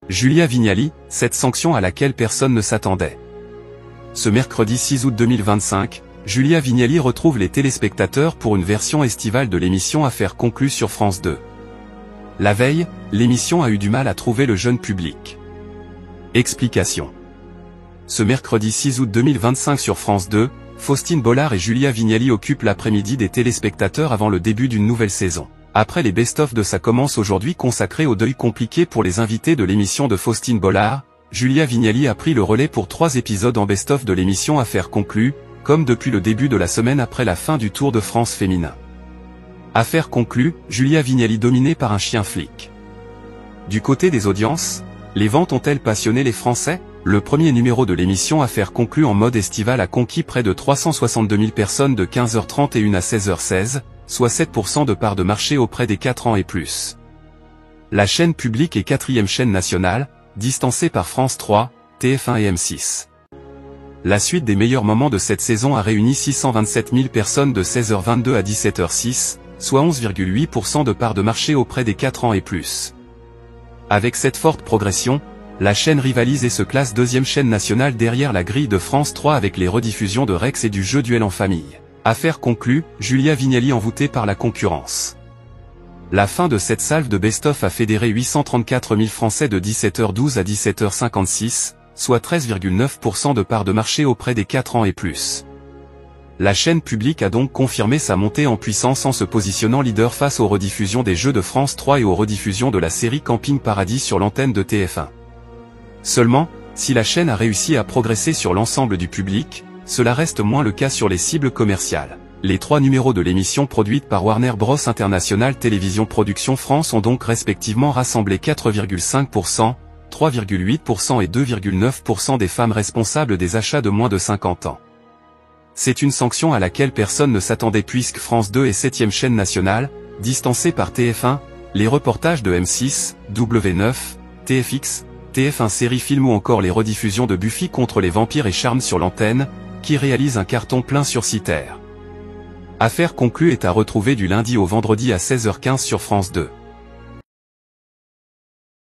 Julia Vignali, cette sanction à laquelle personne ne s'attendait. Ce mercredi 6 août 2025, Julia Vignali retrouve les téléspectateurs pour une version estivale de l'émission Affaires conclues sur France 2. La veille, l'émission a eu du mal à trouver le jeune public. Explication. Ce mercredi 6 août 2025 sur France 2, Faustine Bollard et Julia Vignali occupent l'après-midi des téléspectateurs avant le début d'une nouvelle saison. Après les best-of de Ça commence aujourd'hui consacrés au deuil compliqué pour les invités de l'émission de Faustine Bollard, Julia Vignali a pris le relais pour 3 épisodes en best-of de l'émission Affaires conclues, comme depuis le début de la semaine après la fin du Tour de France féminin. Affaires conclues, Julia Vignali dominée par un chien flic. Du côté des audiences, les ventes ont-elles passionné les Français? Le premier numéro de l'émission Affaires conclues en mode estival a conquis près de 362 000 personnes de 15h31 à 16h16, soit 7% de part de marché auprès des 4 ans et plus. La chaîne publique est 4e chaîne nationale, distancée par France 3, TF1 et M6. La suite des meilleurs moments de cette saison a réuni 627 000 personnes de 16h22 à 17h06, soit 11,8% de part de marché auprès des 4 ans et plus. Avec cette forte progression, la chaîne rivalise et se classe 2e chaîne nationale derrière la grille de France 3 avec les rediffusions de Rex et du jeu Duel en famille. Affaires conclues, Julia Vignali envoûtée par la concurrence. La fin de cette salve de best-of a fédéré 834 000 Français de 17h12 à 17h56, soit 13,9% de part de marché auprès des 4 ans et plus. La chaîne publique a donc confirmé sa montée en puissance en se positionnant leader face aux rediffusions des jeux de France 3 et aux rediffusions de la série Camping Paradis sur l'antenne de TF1. Seulement, si la chaîne a réussi à progresser sur l'ensemble du public, cela reste moins le cas sur les cibles commerciales. Les 3 numéros de l'émission produite par Warner Bros International Télévision Productions France ont donc respectivement rassemblé 4,5%, 3,8% et 2,9% des femmes responsables des achats de moins de 50 ans. C'est une sanction à laquelle personne ne s'attendait puisque France 2 est 7e chaîne nationale, distancée par TF1, les reportages de M6, W9, TFX, TF1 série film ou encore les rediffusions de Buffy contre les vampires et Charmed sur l'antenne, qui réalise un carton plein sur Citer. Affaires conclues est à retrouver du lundi au vendredi à 16h15 sur France 2.